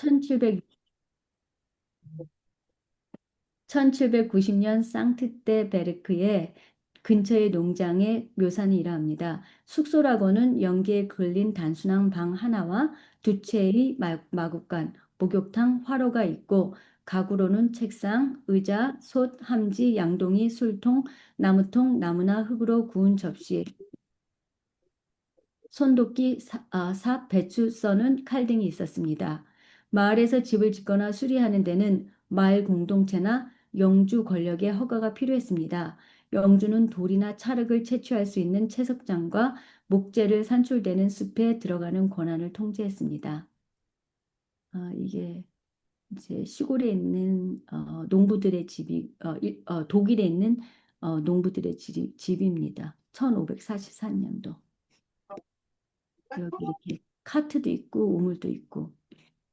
1700, 1790년 상트테베르크의 근처의 농장의 묘사는 이러합니다. 숙소라고는 연기에 걸린 단순한 방 하나와 두 채의 마구간, 목욕탕, 화로가 있고 가구로는 책상, 의자, 솥, 함지, 양동이, 술통, 나무통, 나무나 흙으로 구운 접시, 손도끼, 삽, 배추 써는 칼 등이 있었습니다. 마을에서 집을 짓거나 수리하는 데는 마을 공동체나 영주 권력의 허가가 필요했습니다. 영주는 돌이나 찰흙을 채취할 수 있는 채석장과 목재를 산출되는 숲에 들어가는 권한을 통제했습니다. 이게 이제 시골에 있는 농부들의 집이 독일에 있는 농부들의 집입니다. 1544년도. 여기 이렇게 카트도 있고 우물도 있고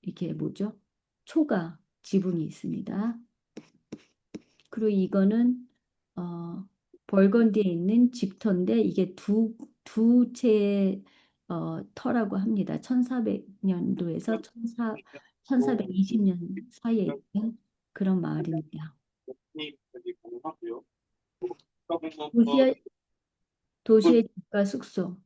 이게 뭐죠? 초가 지붕이 있습니다. 그리고 이거는 어, 벌건디에 있는 집터인데 이게 두 채의 터라고 합니다. 1400년도에서 1420년 사이에 있는 그런 마을입니다. 도시의, 도시의 집과 숙소.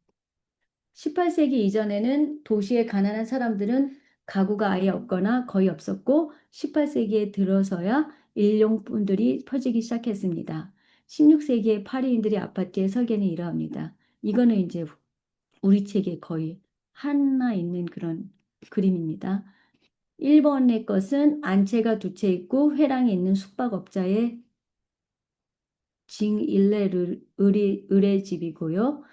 18세기 이전에는 도시의 가난한 사람들은 가구가 아예 없거나 거의 없었고 18세기에 들어서야 일용품들이 퍼지기 시작했습니다. 16세기에 파리인들이 아파트의 설계는 이러합니다. 이거는 이제 우리 책에 거의 하나 있는 그런 그림입니다. 1번의 것은 안채가 두 채 있고 회랑이 있는 숙박업자의 징일레 의뢰집이고요.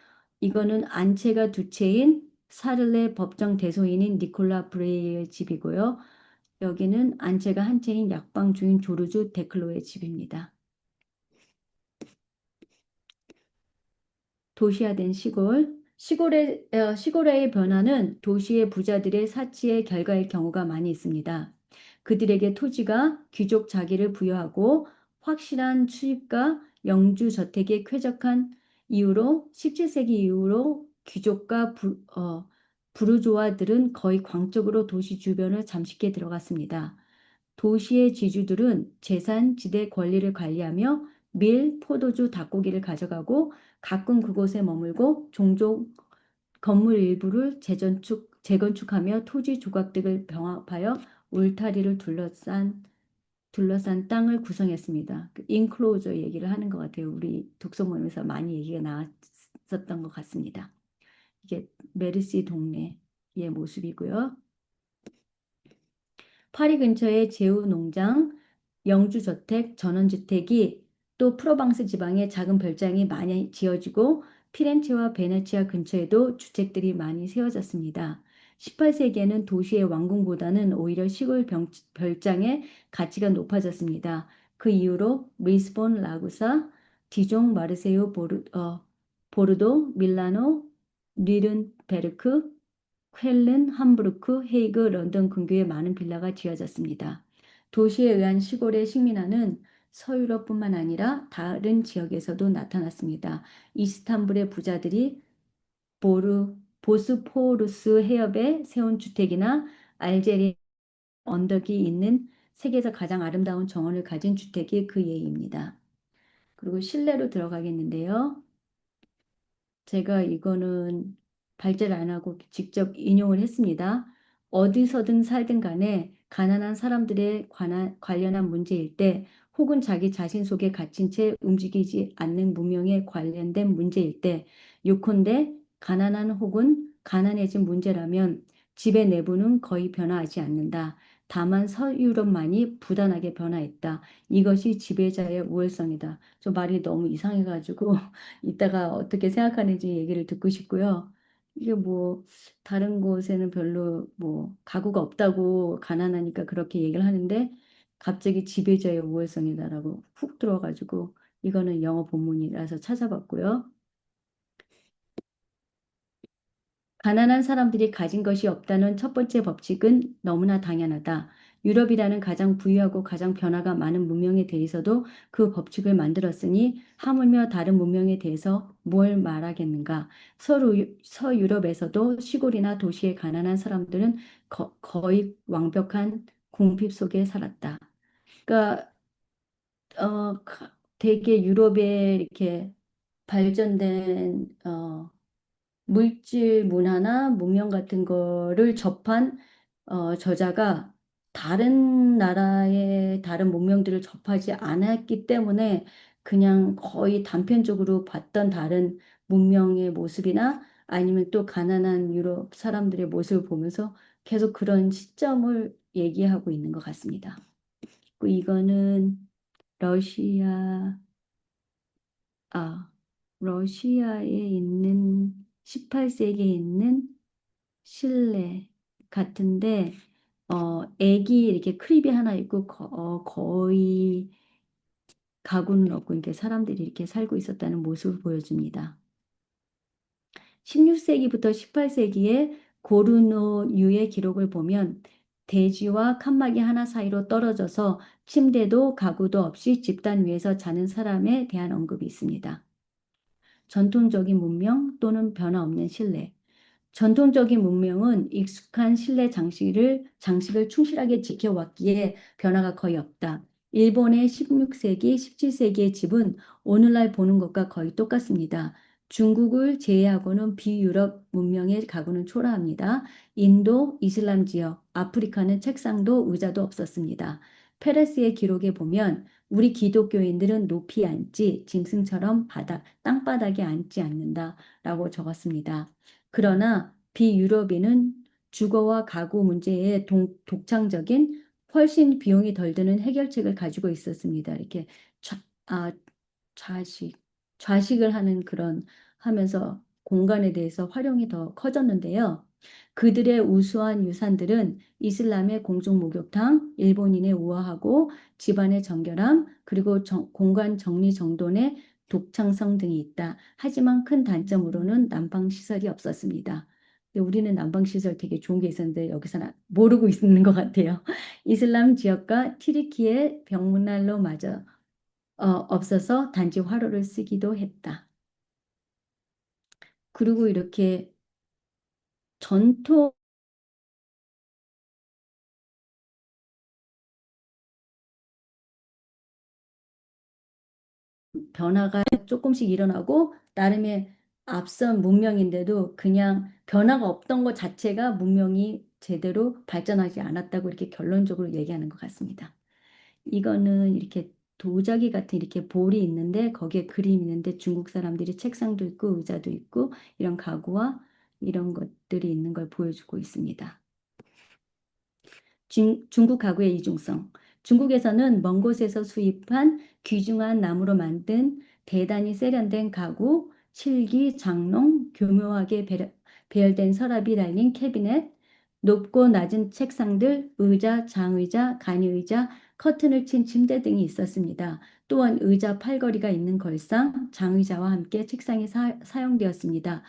이거는 안채가 두 채인 사를레 법정 대소인인 니콜라 브레이의 집이고요. 여기는 안채가 한 채인 약방 주인 조르주 데클로의 집입니다. 도시화된 시골. 시골의 변화는 도시의 부자들의 사치의 결과일 경우가 많이 있습니다. 그들에게 토지가 귀족 자기를 부여하고 확실한 수입과 영주 저택에 쾌적한 이유로 17세기 이후로 귀족과 부르조아들은 거의 광적으로 도시 주변을 잠식해 들어갔습니다. 도시의 지주들은 재산, 지대 권리를 관리하며 밀, 포도주, 닭고기를 가져가고 가끔 그곳에 머물고 종종 건물 일부를 재건축하며 토지 조각들을 병합하여 울타리를 둘러싼 땅을 구성했습니다. 그 인클로저 얘기를 하는 것 같아요. 우리 독서 모임에서 많이 얘기가 나왔었던 것 같습니다. 이게 메르시 동네의 모습이고요. 파리 근처의 제우 농장, 영주 저택, 전원주택이 또 프로방스 지방에 작은 별장이 많이 지어지고 피렌체와 베네치아 근처에도 주택들이 많이 세워졌습니다. 18세기에는 도시의 왕궁보다는 오히려 시골 별장의 가치가 높아졌습니다. 그 이후로 리스본, 라구사, 디종, 마르세유, 보르도, 밀라노, 뉘른베르크, 쾰른, 함부르크, 헤이그, 런던 근교에 많은 빌라가 지어졌습니다. 도시에 의한 시골의 식민화는 서유럽뿐만 아니라 다른 지역에서도 나타났습니다. 이스탄불의 부자들이 보스포루스 해협에 세운 주택이나 알제리 언덕이 있는 세계에서 가장 아름다운 정원을 가진 주택이 그 예입니다. 그리고 실내로 들어가겠는데요. 제가 이거는 발제를 안 하고 직접 인용을 했습니다. 어디서든 살든 간에 가난한 사람들의 관련한 문제일 때 혹은 자기 자신 속에 갇힌 채 움직이지 않는 무명에 관련된 문제일 때 요컨대 가난한 혹은 가난해진 문제라면 지배 내부는 거의 변화하지 않는다. 다만 서유럽만이 부단하게 변화했다. 이것이 지배자의 우월성이다. 저 말이 너무 이상해가지고 이따가 어떻게 생각하는지 얘기를 듣고 싶고요. 이게 뭐 다른 곳에는 별로 뭐 가구가 없다고 가난하니까 그렇게 얘기를 하는데 갑자기 지배자의 우월성이다라고 훅 들어가지고 이거는 영어 본문이라서 찾아봤고요. 가난한 사람들이 가진 것이 없다는 첫 번째 법칙은 너무나 당연하다. 유럽이라는 가장 부유하고 가장 변화가 많은 문명에 대해서도 그 법칙을 만들었으니 하물며 다른 문명에 대해서 뭘 말하겠는가? 서유럽에서도 시골이나 도시의 가난한 사람들은 거의 완벽한 궁핍 속에 살았다. 그러니까 되게 유럽에 이렇게 발전된 물질 문화나 문명 같은 거를 접한 저자가 다른 나라의 다른 문명들을 접하지 않았기 때문에 그냥 거의 단편적으로 봤던 다른 문명의 모습이나 아니면 또 가난한 유럽 사람들의 모습을 보면서 계속 그런 시점을 얘기하고 있는 것 같습니다. 그 이거는 러시아, 아, 러시아에 있는 18세기에 있는 실내 같은데 애기 이렇게 크립이 하나 있고 거의 가구는 없고 이렇게 사람들이 이렇게 살고 있었다는 모습을 보여줍니다. 16세기부터 18세기의 고르노유의 기록을 보면 대지와 칸막이 하나 사이로 떨어져서 침대도 가구도 없이 집단 위에서 자는 사람에 대한 언급이 있습니다. 전통적인 문명 또는 변화 없는 신뢰. 전통적인 문명은 익숙한 실내 장식을 충실하게 지켜왔기에 변화가 거의 없다. 일본의 16세기, 17세기의 집은 오늘날 보는 것과 거의 똑같습니다. 중국을 제외하고는 비유럽 문명의 가구는 초라합니다. 인도, 이슬람 지역, 아프리카는 책상도 의자도 없었습니다. 페레스의 기록에 보면 우리 기독교인들은 높이 앉지 짐승처럼 땅바닥에 앉지 않는다라고 적었습니다. 그러나 비유럽인은 주거와 가구 문제에 독창적인 훨씬 비용이 덜 드는 해결책을 가지고 있었습니다. 이렇게 좌, 아, 좌식, 좌식을 하는 그런 하면서 공간에 대해서 활용이 더 커졌는데요. 그들의 우수한 유산들은 이슬람의 공중 목욕탕, 일본인의 우아하고 집안의 정결함, 그리고 공간 정리 정돈의 독창성 등이 있다. 하지만 큰 단점으로는 난방 시설이 없었습니다. 근데 우리는 난방 시설 되게 좋은 게 있었는데 여기서는 모르고 있는 것 같아요. 이슬람 지역과 튀르키예 벽문난로마저 없어서 단지 화로를 쓰기도 했다. 그리고 이렇게 전통 변화가 조금씩 일어나고 나름의 앞선 문명인데도 그냥 변화가 없던 것 자체가 문명이 제대로 발전하지 않았다고 이렇게 결론적으로 얘기하는 것 같습니다. 이거는 이렇게 도자기 같은 이렇게 볼이 있는데 거기에 그림이 있는데 중국 사람들이 책상도 있고 의자도 있고 이런 가구와 이런 것들이 있는 걸 보여주고 있습니다. 중국 가구의 이중성. 중국에서는 먼 곳에서 수입한 귀중한 나무로 만든 대단히 세련된 가구, 칠기, 장롱, 교묘하게 배열된 서랍이 달린 캐비넷, 높고 낮은 책상들, 의자, 장의자, 간이의자, 커튼을 친 침대 등이 있었습니다. 또한 의자 팔걸이가 있는 걸상, 장의자와 함께 책상이 사용되었습니다.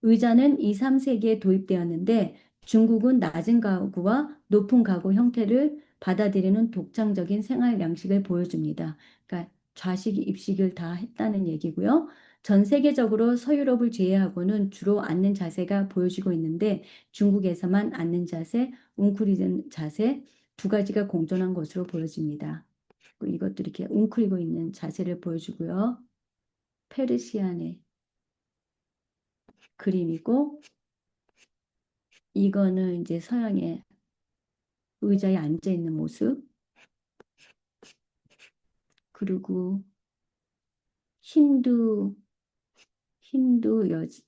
의자는 2, 3세기에 도입되었는데 중국은 낮은 가구와 높은 가구 형태를 받아들이는 독창적인 생활 양식을 보여줍니다. 그러니까 좌식, 입식을 다 했다는 얘기고요. 전 세계적으로 서유럽을 제외하고는 주로 앉는 자세가 보여지고 있는데 중국에서만 앉는 자세, 웅크리는 자세 두 가지가 공존한 것으로 보여집니다. 이것도 이렇게 웅크리고 있는 자세를 보여주고요. 페르시안의 그림이고 이거는 이제 서양의 의자에 앉아 있는 모습, 그리고 힌두,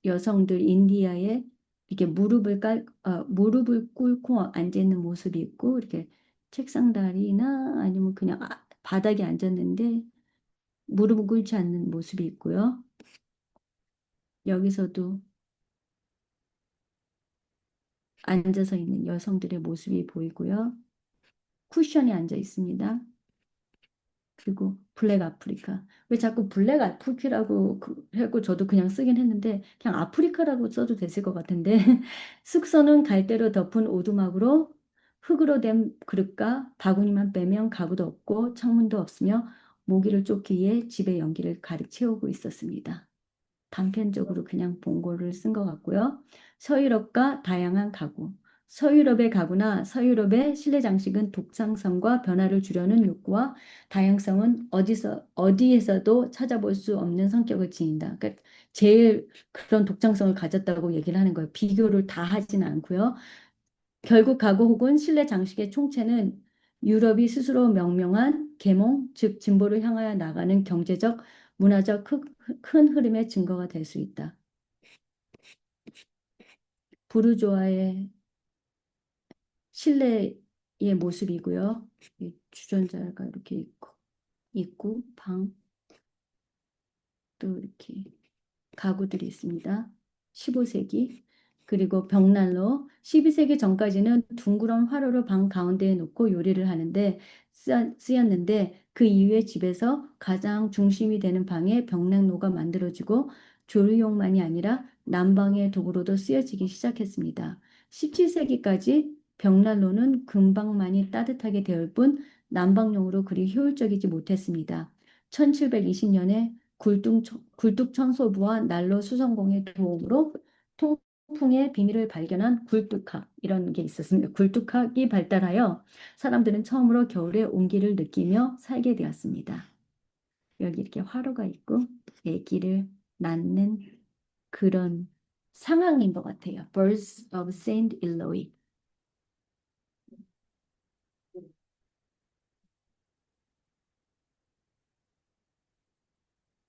여성들 인디아에 이렇게 무릎을 꿇고 앉아 있는 모습이 있고, 이렇게 책상 다리나 아니면 그냥 바닥에 앉았는데 무릎을 꿇지 않는 모습이 있고요. 여기서도 앉아서 있는 여성들의 모습이 보이고요. 쿠션이 앉아 있습니다. 그리고 블랙 아프리카. 왜 자꾸 블랙 아프리카라고 하고 저도 그냥 쓰긴 했는데 그냥 아프리카라고 써도 됐을 것 같은데 숙소는 갈대로 덮은 오두막으로 흙으로 된 그릇과 바구니만 빼면 가구도 없고 창문도 없으며 모기를 쫓기 위해 집의 연기를 가득 채우고 있었습니다. 단편적으로 그냥 본고를 쓴 것 같고요. 서유럽과 다양한 가구. 서유럽의 가구나 서유럽의 실내 장식은 독창성과 변화를 주려는 욕구와 다양성은 어디에서도 찾아볼 수 없는 성격을 지닌다. 그러니까 제일 그런 독창성을 가졌다고 얘기를 하는 거예요. 비교를 다 하지는 않고요. 결국 가구 혹은 실내 장식의 총체는 유럽이 스스로 명명한 계몽, 즉 진보를 향하여 나가는 경제적, 문화적 큰 흐름의 증거가 될 수 있다. 부르주아의 실내의 모습이고요. 이 주전자가 이렇게 있고 방 또 이렇게 가구들이 있습니다. 15세기. 그리고 벽난로. 12세기 전까지는 둥그런 화로를 방 가운데에 놓고 요리를 하는데 쓰였는데 그 이후에 집에서 가장 중심이 되는 방에 벽난로가 만들어지고 조리용만이 아니라 난방의 도구로도 쓰여지기 시작했습니다. 17세기까지 벽난로는 금방만이 따뜻하게 데울 뿐 난방용으로 그리 효율적이지 못했습니다. 1720년에 굴뚝청소부와 난로 수성공의 도움으로 통풍의 비밀을 발견한 굴뚝학 이런 게 있었습니다. 굴뚝학이 발달하여 사람들은 처음으로 겨울에 온기를 느끼며 살게 되었습니다. 여기 이렇게 화로가 있고 아기를 낳는 그런 상황인 것 같아요. Birds of Saint Eloi.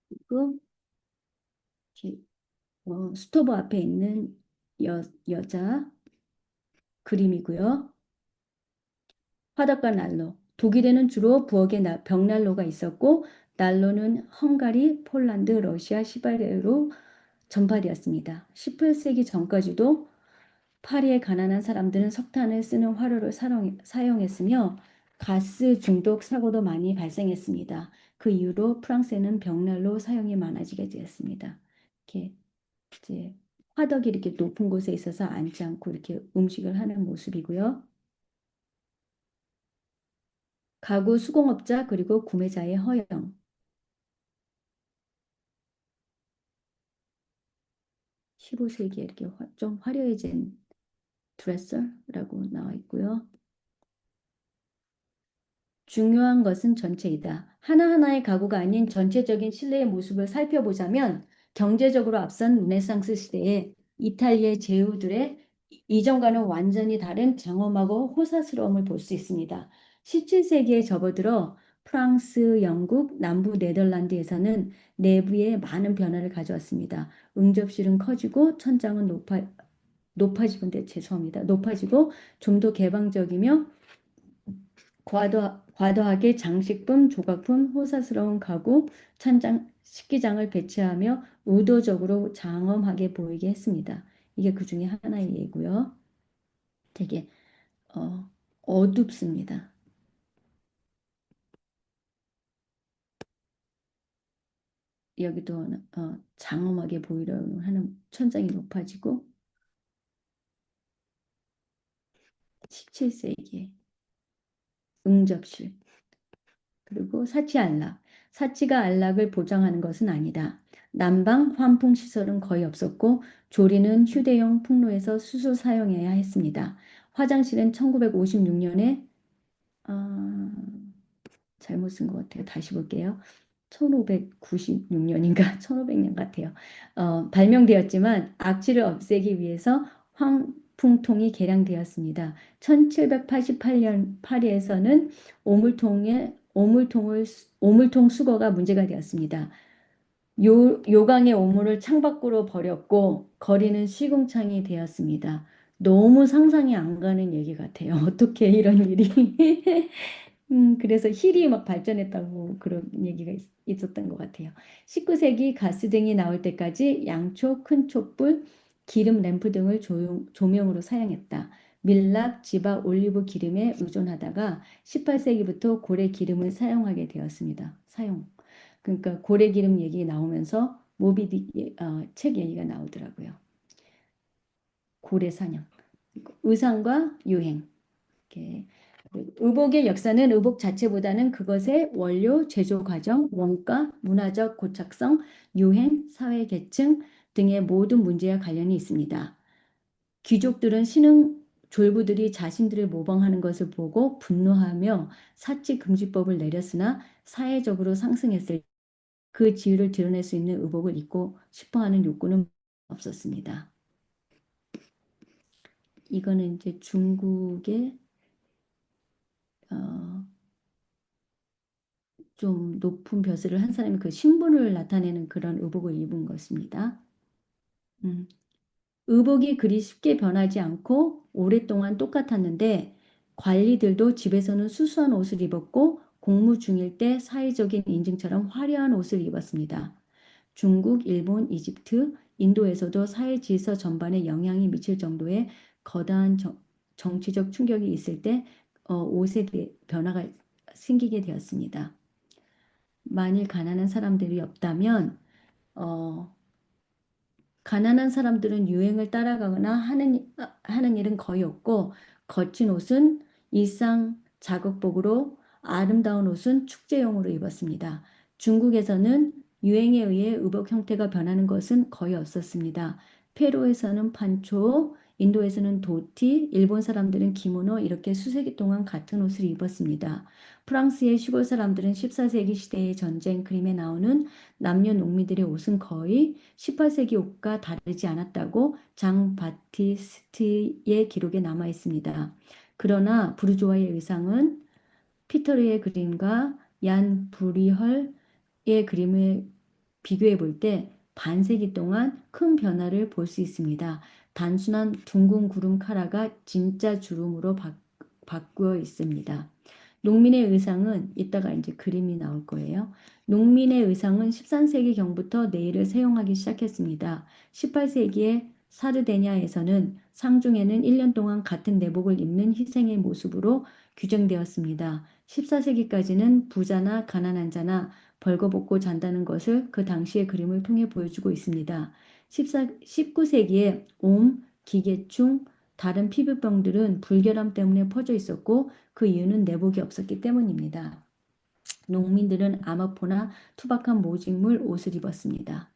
그리고 이렇게 스토브 앞에 있는 여자 그림이고요. 화덕과 난로. 독일에는 주로 부엌에 벽난로가 있었고 난로는 헝가리, 폴란드, 러시아, 시베리아로 전파되었습니다. 18세기 전까지도 파리의 가난한 사람들은 석탄을 쓰는 화로를 사용했으며 가스 중독 사고도 많이 발생했습니다. 그 이후로 프랑스에는 벽난로 사용이 많아지게 되었습니다. 이렇게 이제 화덕이 이렇게 높은 곳에 있어서 앉지 않고 이렇게 음식을 하는 모습이고요. 가구 수공업자 그리고 구매자의 허용. 15세기에 이렇게 좀 화려해진 드레서라고 나와 있고요. 중요한 것은 전체이다. 하나하나의 가구가 아닌 전체적인 실내의 모습을 살펴보자면 경제적으로 앞선 르네상스 시대의 이탈리아의 제후들의 이전과는 완전히 다른 장엄하고 호사스러움을 볼 수 있습니다. 17세기에 접어들어 프랑스, 영국, 남부 네덜란드에서는 내부에 많은 변화를 가져왔습니다. 응접실은 커지고 천장은 높아지고, 죄송합니다. 높아지고 좀 더 개방적이며 과도하게 장식품, 조각품, 호사스러운 가구, 찬장, 식기장을 배치하며 의도적으로 장엄하게 보이게 했습니다. 이게 그 중에 하나의 예고요. 되게 어, 어둡습니다. 여기도 장엄하게 보이려고 하는 천장이 높아지고 17세기에 응접실 그리고 사치 안락. 사치가 안락을 보장하는 것은 아니다. 난방, 환풍 시설은 거의 없었고 조리는 휴대용 풍로에서 수소 사용해야 했습니다. 화장실은 1956년에 잘못 쓴 것 같아요. 다시 볼게요. 1596년인가 1500년 같아요. 발명되었지만 악취를 없애기 위해서 환풍통이 개량되었습니다. 1788년 파리에서는 오물통 수거가 문제가 되었습니다. 요강의 오물을 창밖으로 버렸고 거리는 시궁창이 되었습니다. 너무 상상이 안 가는 얘기 같아요. 어떻게 이런 일이 그래서 힐이 막 발전했다고 그런 얘기가 있었던 것 같아요. 19세기 가스등이 나올 때까지 양초, 큰 촛불, 기름 램프 등을 조명으로 사용했다. 밀랍, 지박, 올리브 기름에 의존하다가 18세기부터 고래 기름을 사용하게 되었습니다. 그러니까 고래 기름 얘기 나오면서 모비딕 책 얘기가 나오더라고요. 고래 사냥. 의상과 유행. 이렇게 의복의 역사는 의복 자체보다는 그것의 원료, 제조 과정, 원가, 문화적 고착성, 유행, 사회 계층 등의 모든 문제와 관련이 있습니다. 귀족들은 신흥 졸부들이 자신들을 모방하는 것을 보고 분노하며 사치금지법을 내렸으나 사회적으로 상승했을 그 지위를 드러낼 수 있는 의복을 입고 싶어하는 욕구는 없었습니다. 이거는 이제 중국의 어, 좀 높은 벼슬을 한 사람이 그 신분을 나타내는 그런 의복을 입은 것입니다. 음. 의복이 그리 쉽게 변하지 않고 오랫동안 똑같았는데 관리들도 집에서는 수수한 옷을 입었고 공무 중일 때 사회적인 인증처럼 화려한 옷을 입었습니다. 중국, 일본, 이집트, 인도에서도 사회 질서 전반에 영향이 미칠 정도의 거대한 정치적 충격이 있을 때 옷에 변화가 생기게 되었습니다. 만일 가난한 사람들이 없다면 어, 가난한 사람들은 유행을 따라가거나 하는 일은 거의 없고 거친 옷은 일상 작업복으로 아름다운 옷은 축제용으로 입었습니다. 중국에서는 유행에 의해 의복 형태가 변하는 것은 거의 없었습니다. 페루에서는 판초, 인도에서는 도티, 일본 사람들은 기모노 이렇게 수세기 동안 같은 옷을 입었습니다. 프랑스의 시골 사람들은 14세기 시대의 전쟁 그림에 나오는 남녀노인들의 옷은 거의 18세기 옷과 다르지 않았다고 장 바티스트의 기록에 남아 있습니다. 그러나 부르주아의 의상은 피터르의 그림과 얀 브리헐의 그림을 비교해 볼 때 반세기 동안 큰 변화를 볼 수 있습니다. 단순한 둥근 구름 카라가 진짜 주름으로 바꾸어 있습니다. 농민의 의상은 이따가 이제 그림이 나올 거예요. 농민의 의상은 13세기 경부터 네일을 사용하기 시작했습니다. 18세기에 사르데냐에서는 상중에는 1년 동안 같은 내복을 입는 희생의 모습으로 규정되었습니다. 14세기까지는 부자나 가난한 자나 벌거벗고 잔다는 것을 그 당시의 그림을 통해 보여주고 있습니다. 19세기에 옴, 기계충, 다른 피부병들은 불결함 때문에 퍼져 있었고 그 이유는 내복이 없었기 때문입니다. 농민들은 아마포나 투박한 모직물 옷을 입었습니다.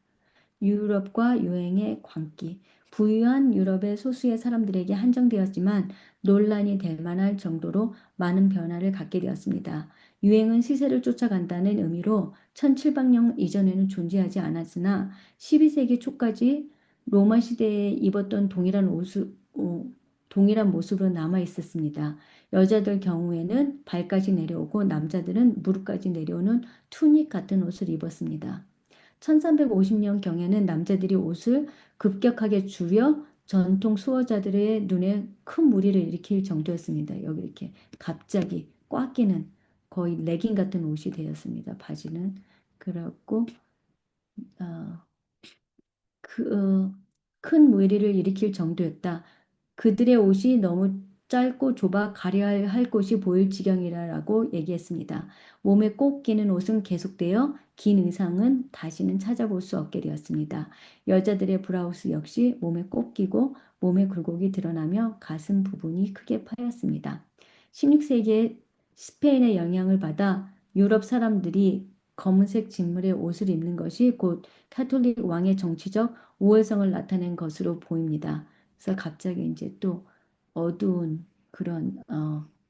유럽과 유행의 광기. 부유한 유럽의 소수의 사람들에게 한정되었지만 논란이 될 만할 정도로 많은 변화를 갖게 되었습니다. 유행은 시세를 쫓아간다는 의미로 1700년 이전에는 존재하지 않았으나 12세기 초까지 로마 시대에 입었던 동일한 모습으로 남아 있었습니다. 여자들 경우에는 발까지 내려오고 남자들은 무릎까지 내려오는 투닉 같은 옷을 입었습니다. 1350년경에는 남자들이 옷을 급격하게 줄여 전통 수호자들의 눈에 큰 무리를 일으킬 정도였습니다. 여기 이렇게 갑자기 꽉 끼는 거의 레깅 같은 옷이 되었습니다. 바지는. 그래갖고 어, 큰 무리를 일으킬 정도였다. 그들의 옷이 너무 짧고 좁아 가려야 할 곳이 보일 지경이라고 얘기했습니다. 몸에 꼭 끼는 옷은 계속되어 긴 의상은 다시는 찾아볼 수 없게 되었습니다. 여자들의 브라우스 역시 몸에 꼭 끼고 몸의 굴곡이 드러나며 가슴 부분이 크게 파였습니다. 16세기에 스페인의 영향을 받아 유럽 사람들이 검은색 진물의 옷을 입는 것이 곧 카톨릭 왕의 정치적 우월성을 나타낸 것으로 보입니다. 그래서 갑자기 이제 또 어두운 그런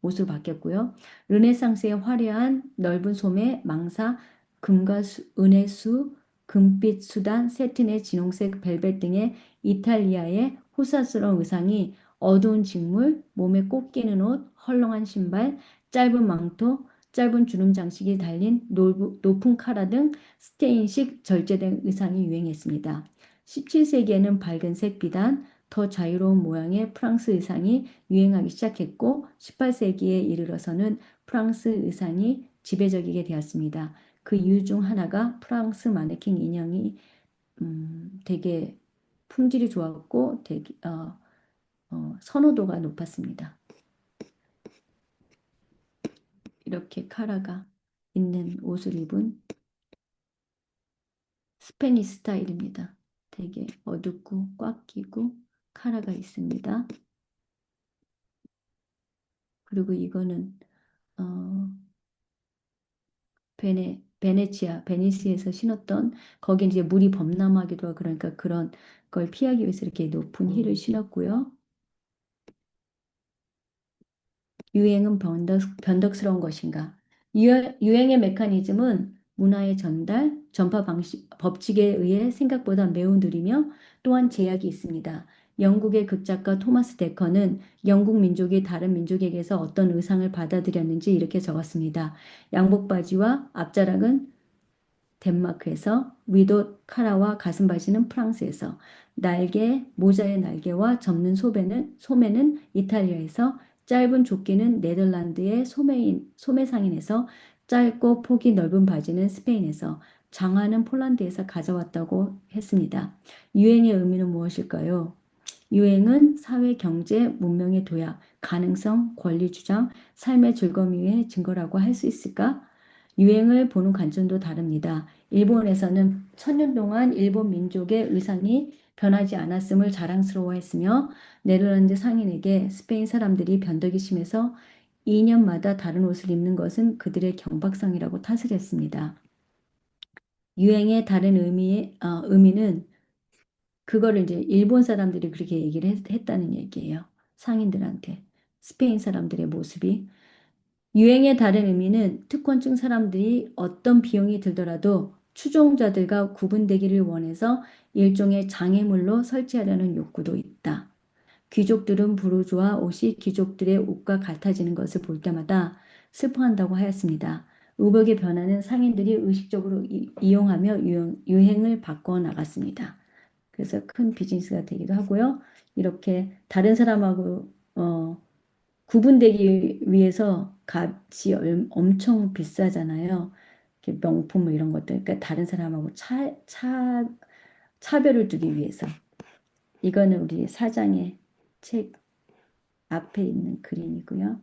옷으로 바뀌었고요. 르네상스의 화려한 넓은 소매, 망사, 금과 은혜수, 금빛 수단, 세틴의 진홍색 벨벳 등의 이탈리아의 호사스러운 의상이 어두운 직물, 몸에 꼭 끼는 옷, 헐렁한 신발, 짧은 망토, 짧은 주름 장식이 달린 높은 카라 등 스테인식 절제된 의상이 유행했습니다. 17세기에는 밝은색 비단, 더 자유로운 모양의 프랑스 의상이 유행하기 시작했고 18세기에 이르러서는 프랑스 의상이 지배적이게 되었습니다. 그 이유 중 하나가 프랑스 마네킹 인형이 되게 품질이 좋았고 되게 선호도가 높았습니다. 이렇게 카라가 있는 옷을 입은 스페니스 스타일입니다. 되게 어둡고 꽉 끼고 카라가 있습니다. 그리고 이거는 어, 베네치에서 신었던 거기 이제 물이 범람하기도 하고 그러니까 그런 걸 피하기 위해서 이렇게 높은 힐을 신었고요. 유행은 변덕스러운 것인가? 유행의 메커니즘은 문화의 전달, 전파 방식, 법칙에 의해 생각보다 매우 느리며 또한 제약이 있습니다. 영국의 극작가 토마스 데커는 영국 민족이 다른 민족에게서 어떤 의상을 받아들였는지 이렇게 적었습니다. 양복 바지와 앞자락은 덴마크에서, 위도 카라와 가슴바지는 프랑스에서, 모자의 날개와 접는 소매는 이탈리아에서, 짧은 조끼는 네덜란드의 소매상인에서, 짧고 폭이 넓은 바지는 스페인에서, 장화는 폴란드에서 가져왔다고 했습니다. 유행의 의미는 무엇일까요? 유행은 사회, 경제, 문명의 도약, 가능성, 권리 주장, 삶의 즐거움의 증거라고 할 수 있을까? 유행을 보는 관점도 다릅니다. 일본에서는 천년 동안 일본 민족의 의상이 변하지 않았음을 자랑스러워했으며 네덜란드 상인에게 스페인 사람들이 변덕이 심해서 2년마다 다른 옷을 입는 것은 그들의 경박성이라고 탓을 했습니다. 유행의 다른 의미는 그거를 이제 일본 사람들이 그렇게 얘기를 했다는 얘기예요. 상인들한테. 스페인 사람들의 모습이. 유행의 다른 의미는 특권층 사람들이 어떤 비용이 들더라도 추종자들과 구분되기를 원해서 일종의 장애물로 설치하려는 욕구도 있다. 귀족들은 부르주아 옷이 귀족들의 옷과 같아지는 것을 볼 때마다 슬퍼한다고 하였습니다. 의복의 변화는 상인들이 의식적으로 이용하며 유행을 바꿔 나갔습니다. 그래서 큰 비즈니스가 되기도 하고요. 이렇게 다른 사람하고 구분되기 위해서 값이 엄청 비싸잖아요. 이렇게 명품 뭐 이런 것들. 그러니까 다른 사람하고 차별을 두기 위해서. 이거는 우리 사장의 책 앞에 있는 그림이고요.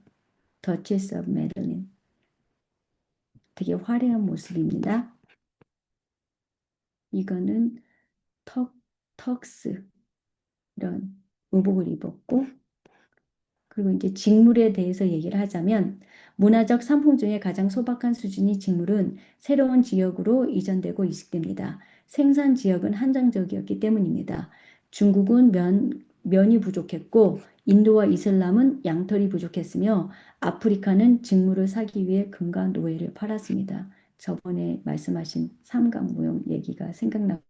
더치스 오브 메들린. 되게 화려한 모습입니다. 이거는 턱, 턱스 이런 의복을 입었고 그리고 이제 직물에 대해서 얘기를 하자면 문화적 상품 중에 가장 소박한 수준의 직물은 새로운 지역으로 이전되고 이식됩니다. 생산 지역은 한정적이었기 때문입니다. 중국은 면이 부족했고 인도와 이슬람은 양털이 부족했으며 아프리카는 직물을 사기 위해 금과 노예를 팔았습니다. 저번에 말씀하신 삼강무용 얘기가 생각나.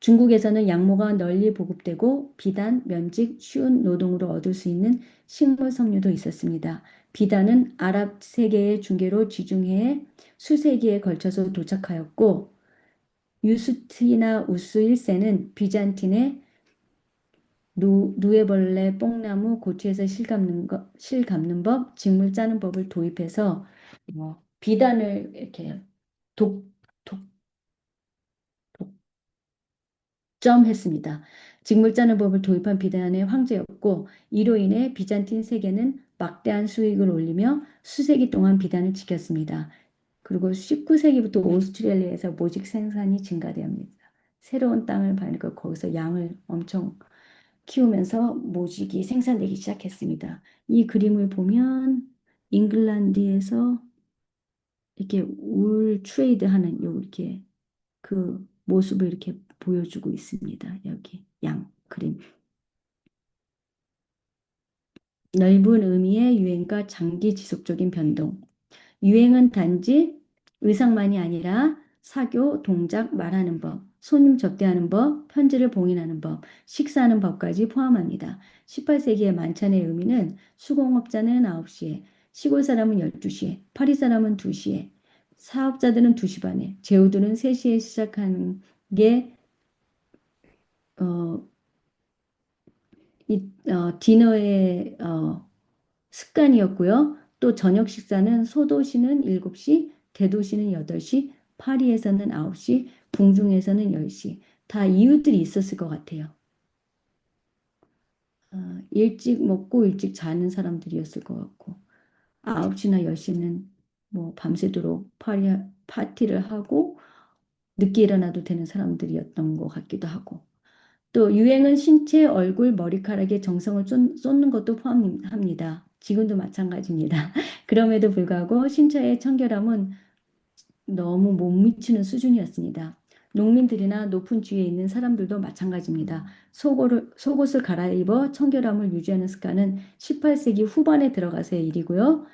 중국에서는 양모가 널리 보급되고 비단, 면직, 쉬운 노동으로 얻을 수 있는 식물 섬유도 있었습니다. 비단은 아랍 세계의 중개로 지중해에 수세기에 걸쳐서 도착하였고 유스티나 우스 1세는 비잔틴의 누에벌레, 뽕나무, 고추에서 실 감는 법, 직물 짜는 법을 도입해서 비단을 이렇게 독, 독, 점했습니다. 직물 짜는 법을 도입한 비단의 황제였고 이로 인해 비잔틴 세계는 막대한 수익을 올리며 수세기 동안 비단을 지켰습니다. 그리고 19세기부터 오스트레일리아에서 모직 생산이 증가되었습니다. 새로운 땅을 파니까 거기서 양을 엄청 키우면서 모직이 생산되기 시작했습니다. 이 그림을 보면 잉글랜드에서 이렇게 울 트레이드 하는 이렇게 그 모습을 이렇게 보여주고 있습니다. 여기 양 그림. 넓은 의미의 유행과 장기 지속적인 변동. 유행은 단지 의상만이 아니라 사교, 동작, 말하는 법, 손님 접대하는 법, 편지를 봉인하는 법, 식사하는 법까지 포함합니다. 18세기의 만찬의 의미는 수공업자는 9시에, 시골 사람은 12시에, 파리 사람은 2시에, 사업자들은 2시 반에, 제후들은 3시에 시작하는 게 어, 디너의 습관이었고요. 또 저녁 식사는 소도시는 7시, 대도시는 8시, 파리에서는 9시, 궁중에서는 10시. 다 이유들이 있었을 것 같아요. 일찍 먹고 일찍 자는 사람들이었을 것 같고, 9시나 10시는 뭐 밤새도록 파티를 하고 늦게 일어나도 되는 사람들이었던 것 같기도 하고. 또 유행은 신체, 얼굴, 머리카락에 정성을 쏟는 것도 포함합니다. 지금도 마찬가지입니다. 그럼에도 불구하고 신체의 청결함은 너무 못 미치는 수준이었습니다. 농민들이나 높은 지위에 있는 사람들도 마찬가지입니다. 속옷을 갈아입어 청결함을 유지하는 습관은 18세기 후반에 들어가서의 일이고요.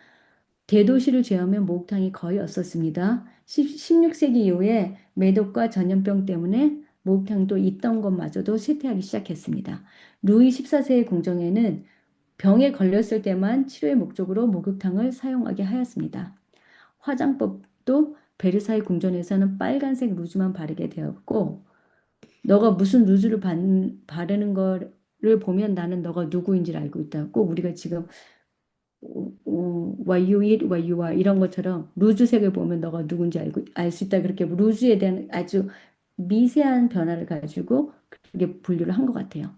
대도시를 제하면 목욕탕이 거의 없었습니다. 16세기 이후에 매독과 전염병 때문에 목욕탕도 있던 것마저도 쇠퇴하기 시작했습니다. 루이 14세의 공정에는 병에 걸렸을 때만 치료의 목적으로 목욕탕을 사용하게 하였습니다. 화장법도 베르사유 궁전에서는 빨간색 루즈만 바르게 되었고, 너가 무슨 루즈를 바르는 거를 보면 나는 너가 누구인지를 알고 있다. 꼭 우리가 지금 what you eat, what you are 이런 것처럼 루즈색을 보면 너가 누군지 알 수 있다. 그렇게 루즈에 대한 아주 미세한 변화를 가지고 그렇게 분류를 한 것 같아요.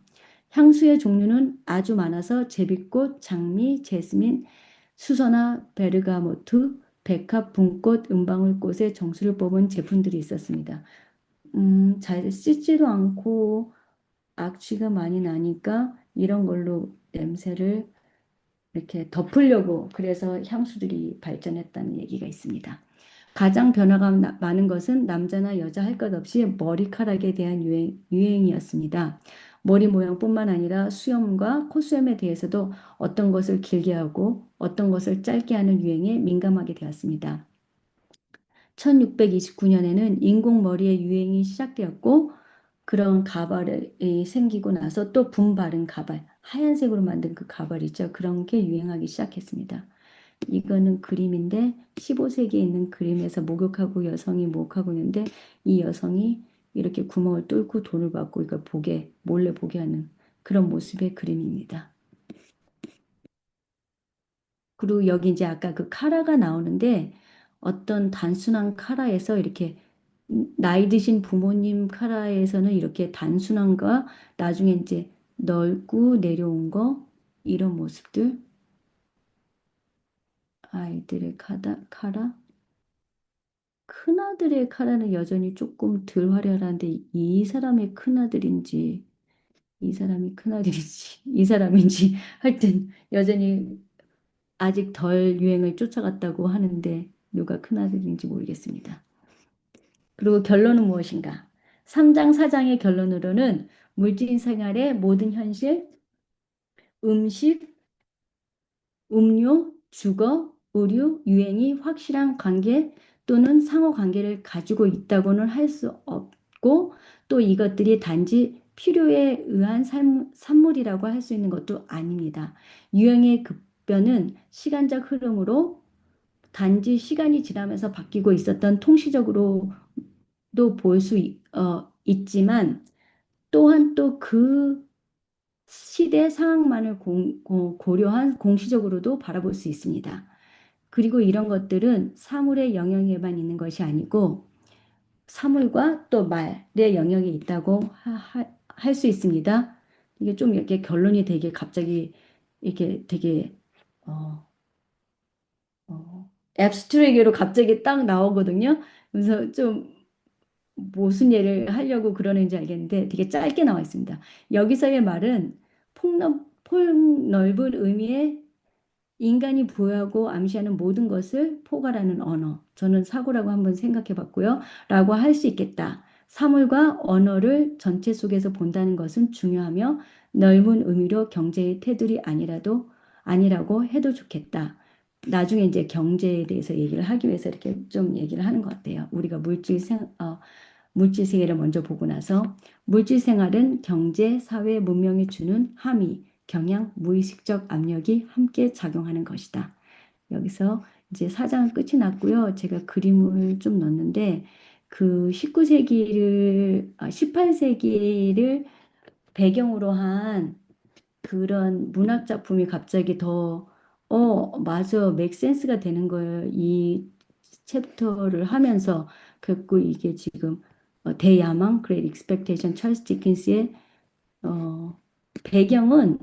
향수의 종류는 아주 많아서 제비꽃, 장미, 제스민, 수선화, 베르가모트, 백합, 분꽃, 은방울꽃의 정수를 뽑은 제품들이 있었습니다. 잘 씻지도 않고 악취가 많이 나니까 이런 걸로 냄새를 이렇게 덮으려고 그래서 향수들이 발전했다는 얘기가 있습니다. 가장 변화가 많은 것은 남자나 여자 할 것 없이 머리카락에 대한 유행이었습니다. 머리 모양뿐만 아니라 수염과 콧수염에 대해서도 어떤 것을 길게 하고 어떤 것을 짧게 하는 유행에 민감하게 되었습니다. 1629년에는 인공머리의 유행이 시작되었고 그런 가발이 생기고 나서 또 분바른 가발, 하얀색으로 만든 그 가발 있죠. 그런 게 유행하기 시작했습니다. 이거는 그림인데 15세기에 있는 그림에서 목욕하고 여성이 목욕하고 있는데 이 여성이 이렇게 구멍을 뚫고 돈을 받고 이걸 몰래 보게 하는 그런 모습의 그림입니다. 그리고 여기 이제 아까 그 카라가 나오는데 어떤 단순한 카라에서 이렇게 나이 드신 부모님 카라에서는 이렇게 단순한가 나중에 이제 넓고 내려온 거 이런 모습들 아이들의 카라 큰아들의 카라는 여전히 조금 덜 화려한데 이 사람의 큰아들인지 이 사람이 큰아들인지 이 사람인지 하여튼 여전히 아직 덜 유행을 쫓아갔다고 하는데 누가 큰아들인지 모르겠습니다. 그리고 결론은 무엇인가? 3장 4장의 결론으로는 물질 생활의 모든 현실, 음식, 음료, 주거, 의류, 유행이 확실한 관계 또는 상호 관계를 가지고 있다고는 할 수 없고 또 이것들이 단지 필요에 의한 산물이라고 할 수 있는 것도 아닙니다. 유행의 급변은 시간적 흐름으로 단지 시간이 지나면서 바뀌고 있었던 통시적으로도 볼 수 있지만 또한 또 그 시대 상황만을 고려한 공시적으로도 바라볼 수 있습니다. 그리고 이런 것들은 사물의 영역에만 있는 것이 아니고 사물과 또 말의 영역에 있다고 할 수 있습니다. 이게 좀 이렇게 결론이 되게 갑자기 이렇게 되게 어, 앱스트랙으로 갑자기 딱 나오거든요. 그래서 좀 무슨 예를 하려고 그러는지 알겠는데 되게 짧게 나와 있습니다. 여기서의 말은 폭넓은 의미의 인간이 부여하고 암시하는 모든 것을 포괄하는 언어. 저는 사고라고 한번 생각해 봤고요. 라고 할 수 있겠다. 사물과 언어를 전체 속에서 본다는 것은 중요하며 넓은 의미로 경제의 테두리 아니라고 해도 좋겠다. 나중에 이제 경제에 대해서 얘기를 하기 위해서 이렇게 좀 얘기를 하는 것 같아요. 우리가 물질 세계를 먼저 보고 나서 물질 생활은 경제, 사회, 문명이 주는 함의, 경향, 무의식적 압력이 함께 작용하는 것이다. 여기서 이제 4장은 끝이 났고요. 제가 그림을 좀 넣었는데 그 18세기를 배경으로 한 그런 문학 작품이 갑자기 맞아, 맥센스가 되는 거예요. 이 챕터를 하면서 그리고 이게 지금 대야망, Great Expectation, 찰스 디킨스의 어, 배경은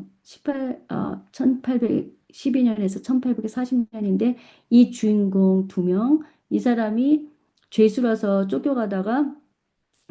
1812년에서 1840년인데 이 주인공 두 명, 이 사람이 죄수라서 쫓겨가다가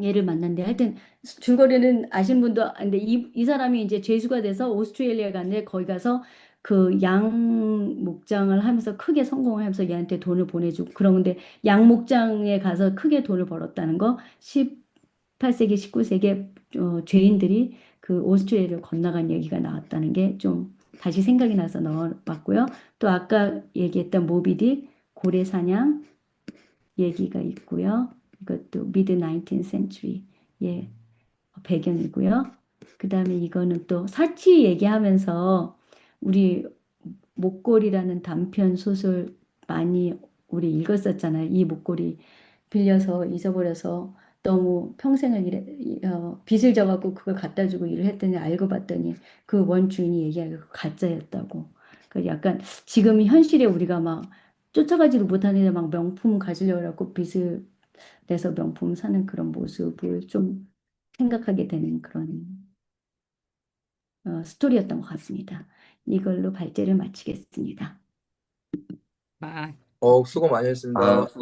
얘를 만났는데 하여튼 줄거리는 아시는 분도 근데 이 사람이 이제 죄수가 돼서 오스트레일리아 갔는데 거기 가서 그 양 목장을 하면서 크게 성공을 하면서 얘한테 돈을 보내주고 그런데 양 목장에 가서 크게 돈을 벌었다는 거 18세기 19세기 죄인들이 그 오스트레일리아를 건너간 얘기가 나왔다는 게 좀 다시 생각이 나서 넣어봤고요. 또 아까 얘기했던 모비딕 고래 사냥 얘기가 있고요. 이것도 미드 19th century 예 배경이고요. 그다음에 이거는 또 사치 얘기하면서 우리 목골이라는 단편 소설 많이 우리 읽었었잖아요. 이 목골이 빌려서 잊어버려서 너무 평생을 빚을 져갖고 그걸 갖다 주고 일을 했더니 알고 봤더니 그 원주인이 얘기하기가 가짜였다고. 그 약간 지금 현실에 우리가 막 쫓아가지도 못하는데 막 명품 가지려고 하고 빚을 내서 명품 사는 그런 모습을 좀 생각하게 되는 그런 스토리였던 것 같습니다. 이걸로 발제를 마치겠습니다. 수고 많이 했습니다.